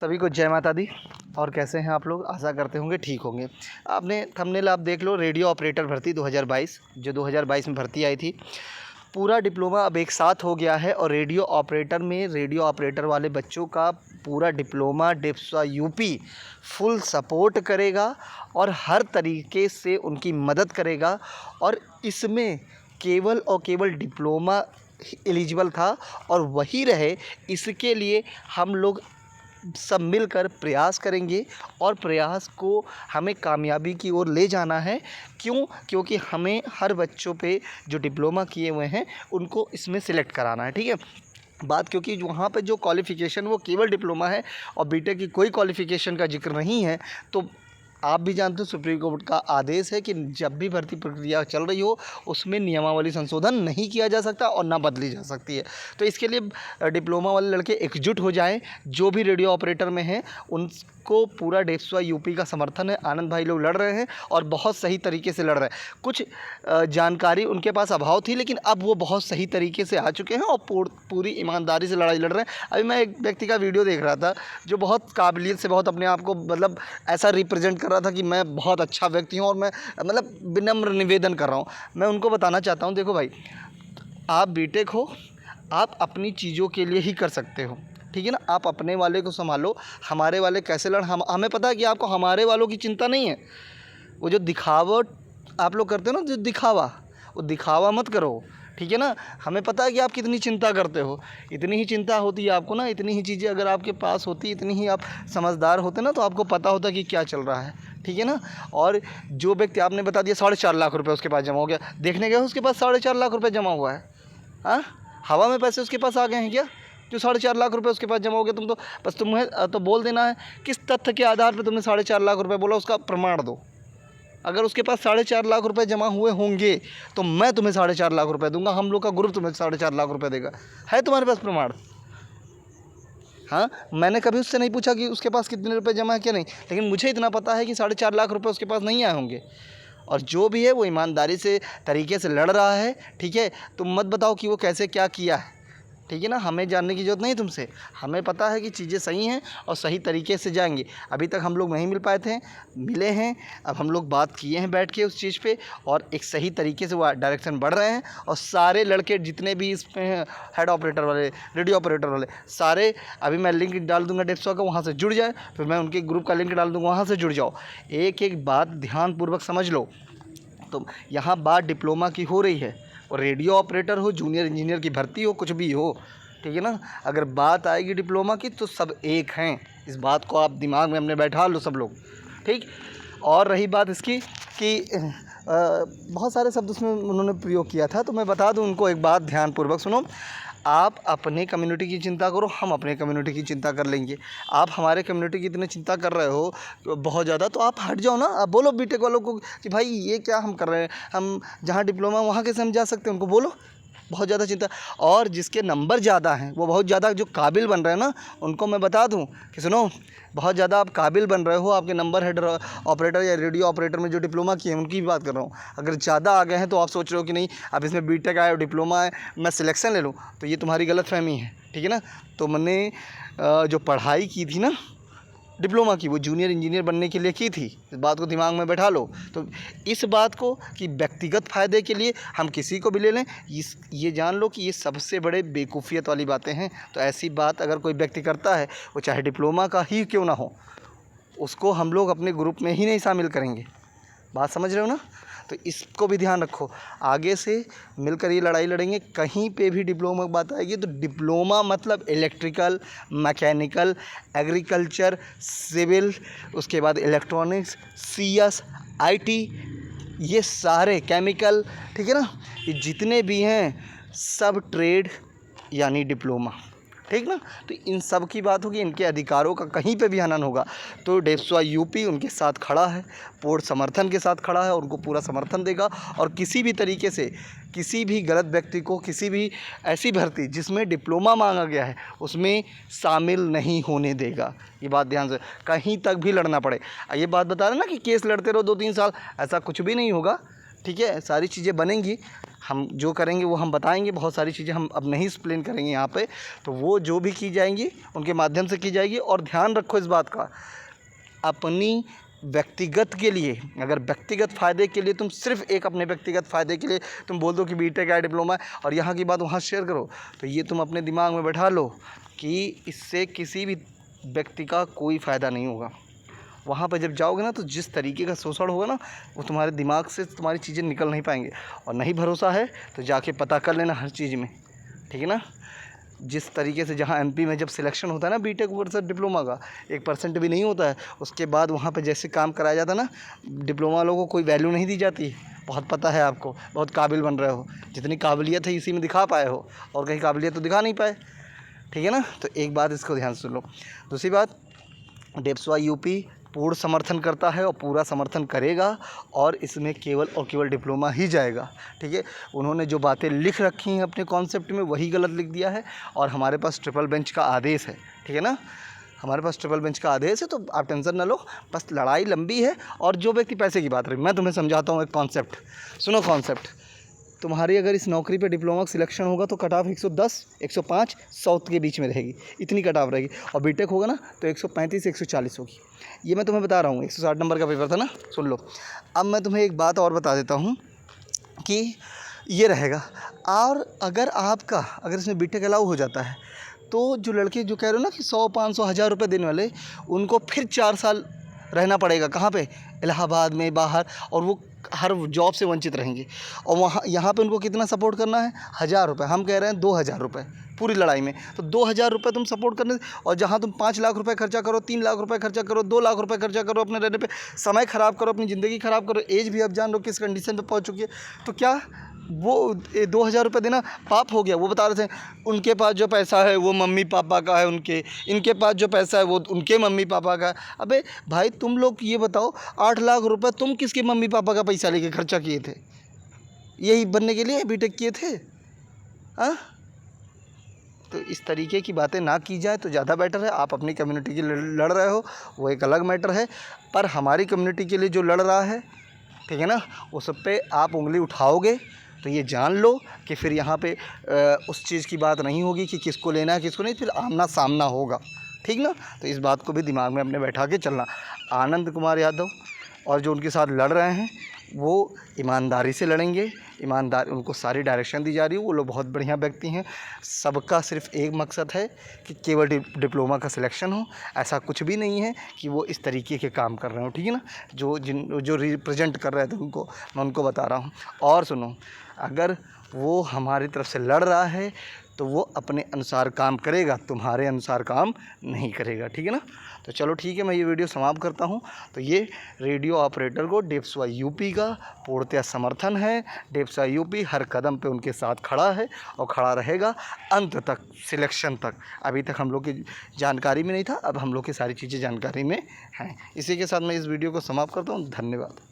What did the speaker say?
सभी को जय माता दी। और कैसे हैं आप लोग? आशा करते होंगे ठीक होंगे। आपने थंबनेल आप देख लो, रेडियो ऑपरेटर भर्ती 2022 जो 2022 में भर्ती आई थी। पूरा डिप्लोमा अब एक साथ हो गया है और रेडियो ऑपरेटर में रेडियो ऑपरेटर वाले बच्चों का पूरा डिप्लोमा डिप्सा यूपी फुल सपोर्ट करेगा और हर तरीके से उनकी मदद करेगा। और इसमें केवल और केवल डिप्लोमा एलिजिबल था और वही रहे, इसके लिए हम लोग सब मिलकर प्रयास करेंगे और प्रयास को हमें कामयाबी की ओर ले जाना है। क्यों? क्योंकि हमें हर बच्चों पे जो डिप्लोमा किए हुए हैं उनको इसमें सिलेक्ट कराना है। ठीक है बात, क्योंकि वहाँ पे जो क्वालिफ़िकेशन वो केवल डिप्लोमा है और बीटेक की कोई क्वालिफ़िकेशन का जिक्र नहीं है। तो आप भी जानते हो सुप्रीम कोर्ट का आदेश है कि जब भी भर्ती प्रक्रिया चल रही हो उसमें नियमावली संशोधन नहीं किया जा सकता और ना बदली जा सकती है। तो इसके लिए डिप्लोमा वाले लड़के एकजुट हो जाएं, जो भी रेडियो ऑपरेटर में हैं उनको पूरा डेप्सवा यूपी का समर्थन है। आनंद भाई लोग लड़ रहे हैं और बहुत सही तरीके से लड़ रहे हैं। कुछ जानकारी उनके पास अभाव थी, लेकिन अब वो बहुत सही तरीके से आ चुके हैं और पूरी ईमानदारी से लड़ाई लड़ रहे हैं। अभी मैं एक व्यक्ति का वीडियो देख रहा था जो बहुत काबिलियत से, बहुत अपने आप को मतलब ऐसा रिप्रेजेंट कर रहा था कि मैं बहुत अच्छा व्यक्ति हूँ और मैं मतलब विनम्र निवेदन कर रहा हूँ। मैं उनको बताना चाहता हूँ, देखो भाई, आप बीटेक हो, आप अपनी चीज़ों के लिए ही कर सकते हो, ठीक है ना। आप अपने वाले को संभालो, हमारे वाले कैसे हमें पता है कि आपको हमारे वालों की चिंता नहीं है। वो जो दिखावट आप लोग करते हो ना, जो दिखावा, वो दिखावा मत करो, ठीक है ना। हमें पता है कि आप कितनी चिंता करते हो। इतनी ही चिंता होती है आपको ना, इतनी ही चीज़ें अगर आपके पास होती, इतनी ही आप समझदार होते ना, तो आपको पता होता कि क्या चल रहा है, ठीक है ना। और जो व्यक्ति आपने बता दिया 4.5 लाख रुपए उसके पास जमा हो गया, देखने गए उसके पास 4.5 लाख रुपए जमा हुआ है। हाँ, हवा में पैसे उसके पास आ गए हैं क्या? जो 4.5 लाख रुपए उसके पास जमा हो गया, तुम तो बस तुम्हें तो बोल देना है किस तथ्य के आधार पर तुमने 4.5 लाख रुपए बोला, उसका प्रमाण दो। अगर उसके पास 4.5 लाख रुपए जमा हुए होंगे तो मैं तुम्हें 4.5 लाख रुपए दूंगा, हम लोग का ग्रुप तुम्हें 4.5 लाख रुपए देगा। है तुम्हारे पास प्रमाण? हाँ, मैंने कभी उससे नहीं पूछा कि उसके पास कितने रुपए जमा है क्या नहीं, लेकिन मुझे इतना पता है कि 4.5 लाख रुपए उसके पास नहीं आए होंगे। और जो भी है वो ईमानदारी से तरीके से लड़ रहा है, ठीक है। तुम मत बताओ कि वो कैसे क्या किया है, ठीक है ना। हमें जानने की ज़रूरत नहीं तुमसे, हमें पता है कि चीज़ें सही हैं और सही तरीके से जाएंगी। अभी तक हम लोग नहीं मिल पाए थे, मिले हैं, अब हम लोग बात किए हैं बैठ के उस चीज़ पे और एक सही तरीके से वो डायरेक्शन बढ़ रहे हैं। और सारे लड़के जितने भी इसमें हैं, हेड ऑपरेटर वाले, रेडियो ऑपरेटर वाले, सारे, अभी मैं लिंक डाल दूँगा डेप्सवा का, वहाँ से जुड़ जाए, फिर मैं उनके ग्रुप का लिंक डाल दूँगा, वहाँ से जुड़ जाओ। एक एक बात ध्यानपूर्वक समझ लो। तो यहाँ बात डिप्लोमा की हो रही है और रेडियो ऑपरेटर हो, जूनियर इंजीनियर की भर्ती हो, कुछ भी हो, ठीक है ना। अगर बात आएगी डिप्लोमा की तो सब एक हैं, इस बात को आप दिमाग में अपने बैठा लो सब लोग, ठीक। और रही बात इसकी कि बहुत सारे शब्द उसमें उन्होंने प्रयोग किया था, तो मैं बता दूं उनको एक बात, ध्यानपूर्वक सुनो। आप अपने कम्युनिटी की चिंता करो, हम अपने कम्युनिटी की चिंता कर लेंगे। आप हमारे कम्युनिटी की इतनी चिंता कर रहे हो बहुत ज़्यादा, तो आप हट जाओ ना। आप बोलो बीटेक वालों को कि भाई ये क्या हम कर रहे हैं, हम जहाँ डिप्लोमा वहाँ कैसे हम जा सकते हैं, उनको बोलो। बहुत ज़्यादा चिंता। और जिसके नंबर ज़्यादा हैं, वो बहुत ज़्यादा जो काबिल बन रहे हैं ना, उनको मैं बता दूं कि सुनो, बहुत ज़्यादा आप काबिल बन रहे हो। आपके नंबर हेड ऑपरेटर या रेडियो ऑपरेटर में जो डिप्लोमा किए हैं उनकी भी बात कर रहा हूँ। अगर ज़्यादा आ गए हैं तो आप सोच रहे हो कि नहीं अब इसमें बीटेक आया, डिप्लोमा है, मैं सिलेक्शन ले लूँ, तो ये तुम्हारी गलतफहमी है, ठीक है ना। तो मैंने जो पढ़ाई की थी ना डिप्लोमा की, वो जूनियर इंजीनियर बनने के लिए की थी। इस बात को दिमाग में बैठा लो। तो इस बात को कि व्यक्तिगत फ़ायदे के लिए हम किसी को भी ले लें, ये जान लो कि ये सबसे बड़े बेवकूफ़ियत वाली बातें हैं। तो ऐसी बात अगर कोई व्यक्ति करता है, वो चाहे डिप्लोमा का ही क्यों ना हो, उसको हम लोग अपने ग्रुप में ही नहीं शामिल करेंगे। बात समझ रहे हो ना। तो इसको भी ध्यान रखो, आगे से मिलकर ये लड़ाई लड़ेंगे। कहीं पे भी डिप्लोमा की बात आएगी तो डिप्लोमा मतलब इलेक्ट्रिकल, मैकेनिकल, एग्रीकल्चर, सिविल, उसके बाद इलेक्ट्रॉनिक्स, सीएस, आईटी, ये सारे केमिकल, ठीक है ना, ये जितने भी हैं सब ट्रेड यानी डिप्लोमा, ठीक ना। तो इन सब की बात होगी, इनके अधिकारों का कहीं पे भी हनन होगा तो डेप्सवा यूपी उनके साथ खड़ा है, पूर्ण समर्थन के साथ खड़ा है और उनको पूरा समर्थन देगा। और किसी भी तरीके से किसी भी गलत व्यक्ति को, किसी भी ऐसी भर्ती जिसमें डिप्लोमा मांगा गया है उसमें शामिल नहीं होने देगा। ये बात ध्यान से, कहीं तक भी लड़ना पड़े। ये बात बता रहे ना कि केस लड़ते रहो 2-3 साल, ऐसा कुछ भी नहीं होगा, ठीक है। सारी चीज़ें बनेंगी, हम जो करेंगे वो हम बताएंगे, बहुत सारी चीज़ें हम अब नहीं एक्सप्लेन करेंगे यहाँ पे। तो वो जो भी की जाएंगी उनके माध्यम से की जाएगी। और ध्यान रखो इस बात का, अपनी व्यक्तिगत के लिए, अगर व्यक्तिगत फ़ायदे के लिए तुम सिर्फ एक अपने व्यक्तिगत फ़ायदे के लिए तुम बोल दो कि बीटेक या डिप्लोमा है और यहाँ की बात वहाँ शेयर करो, तो ये तुम अपने दिमाग में बैठा लो कि इससे किसी भी व्यक्ति का कोई फ़ायदा नहीं होगा। वहाँ पर जब जाओगे ना तो जिस तरीके का शोषण होगा ना, वो तुम्हारे दिमाग से तुम्हारी चीज़ें निकल नहीं पाएंगे। और नहीं भरोसा है तो जाके पता कर लेना हर चीज़ में, ठीक है ना। जिस तरीके से जहाँ एमपी में जब सिलेक्शन होता है ना बीटेक वर्सेस डिप्लोमा का, 1% भी नहीं होता है, उसके बाद वहाँ पे जैसे काम कराया जाता है ना, डिप्लोमा वालों को कोई वैल्यू नहीं दी जाती। बहुत पता है आपको, बहुत काबिल बन रहे हो, जितनी काबिलियत है इसी में दिखा पाए हो, और कहीं काबिलियत तो दिखा नहीं पाए, ठीक है ना। तो एक बात इसको ध्यान से सुन लो। दूसरी बात, डेप्सवा यूपी पूर्ण समर्थन करता है और पूरा समर्थन करेगा, और इसमें केवल और केवल डिप्लोमा ही जाएगा, ठीक है। उन्होंने जो बातें लिख रखी हैं अपने कॉन्सेप्ट में वही गलत लिख दिया है, और हमारे पास ट्रिपल बेंच का आदेश है, ठीक है ना। हमारे पास ट्रिपल बेंच का आदेश है, तो आप टेंशन ना लो, बस लड़ाई लंबी है। और जो व्यक्ति पैसे की बात रही, मैं तुम्हें समझाता हूँ एक कॉन्सेप्ट, सुनो कॉन्सेप्ट। तुम्हारी अगर इस नौकरी पे डिप्लोमा का सिलेक्शन होगा तो कट ऑफ 110, 105, 100 के बीच में रहेगी, इतनी कट ऑफ रहेगी। और बीटेक होगा ना तो 135 से 140 होगी। ये मैं तुम्हें बता रहा हूँ, 160 नंबर का पेपर था ना, सुन लो। अब मैं तुम्हें एक बात और बता देता हूँ कि ये रहेगा। और अगर इसमें बीटेक अलाउ हो जाता है तो जो लड़के जो कह रहे हो ना कि 100, 500, 1000 रुपये देने वाले, उनको फिर 4 साल रहना पड़ेगा। कहाँ पे? इलाहाबाद में, बाहर, और वो हर जॉब से वंचित रहेंगे। और वहाँ यहाँ पे उनको कितना सपोर्ट करना है? 1000 रुपये। हम कह रहे हैं 2000 रुपये पूरी लड़ाई में। तो 2000 रुपये तुम सपोर्ट करने, और जहाँ तुम 5 लाख रुपए खर्चा करो, 3 लाख रुपए खर्चा करो, 2 लाख रुपए खर्चा करो अपने रहने पे, समय ख़राब करो, अपनी ज़िंदगी ख़राब करो, एज भी अब जान लो किस कंडीशन पे पहुँच चुकी है, तो क्या वो 2000 रुपये देना पाप हो गया? वो बता रहे थे उनके पास जो पैसा है वो मम्मी पापा का है, इनके पास जो पैसा है वो उनके मम्मी पापा का है। अबे भाई, तुम लोग ये बताओ, 8 लाख रुपए तुम किसके मम्मी पापा का पैसा लेके खर्चा किए थे? यही बनने के लिए बीटेक किए थे? हाँ, तो इस तरीके की बातें ना की जाए तो ज़्यादा बेटर है। आप अपनी कम्युनिटी के लिए लड़ रहे हो, वो एक अलग मैटर है, पर हमारी कम्युनिटी के लिए जो लड़ रहा है, ठीक है ना, उस सब पे आप उंगली उठाओगे तो ये जान लो कि फिर यहाँ पे उस चीज़ की बात नहीं होगी कि किसको लेना है किसको नहीं, फिर आमना सामना होगा, ठीक ना। तो इस बात को भी दिमाग में अपने बैठा के चलना। आनंद कुमार यादव और जो उनके साथ लड़ रहे हैं वो ईमानदारी से लड़ेंगे, ईमानदार, उनको सारी डायरेक्शन दी जा रही है, वो लोग बहुत बढ़िया व्यक्ति हैं। सबका सिर्फ एक मकसद है कि केवल डिप्लोमा का सिलेक्शन हो, ऐसा कुछ भी नहीं है कि वो इस तरीके के काम कर रहे हो, ठीक है ना। जो रिप्रेजेंट कर रहे थे उनको मैं उनको बता रहा हूँ। और सुनो, अगर वो हमारी तरफ से लड़ रहा है तो वो अपने अनुसार काम करेगा, तुम्हारे अनुसार काम नहीं करेगा, ठीक है ना। तो चलो ठीक है, मैं ये वीडियो समाप्त करता हूँ। तो ये रेडियो ऑपरेटर को डेप्सवा यूपी का पूर्णतः समर्थन है। डेप्सवा यूपी हर कदम पे उनके साथ खड़ा है और खड़ा रहेगा अंत तक, सिलेक्शन तक। अभी तक हम लोग की जानकारी में नहीं था, अब हम लोग की सारी चीज़ें जानकारी में हैं। इसी के साथ मैं इस वीडियो को समाप्त करता हूँ। धन्यवाद।